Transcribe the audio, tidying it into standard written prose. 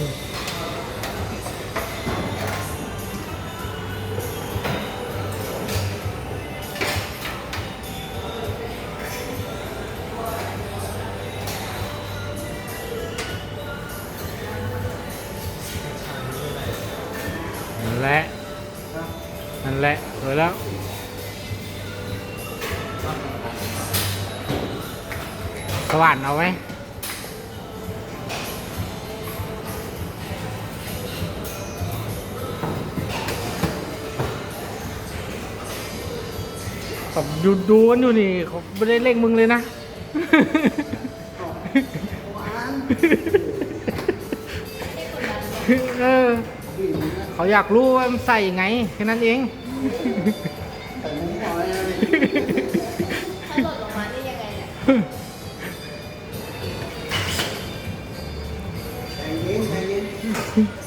นั่นแหละนั่นแหละสวยแล้วสว่านเอาไว้กับดูกันอยู่นี่เขาไม่ได้เร่งมึงเลยนะเขาอยากรู้ว่ามันใส่ยังไงแค่นั้นเองถ้าหล่นลงมานี่ยังไงเนี่ยใจเย็น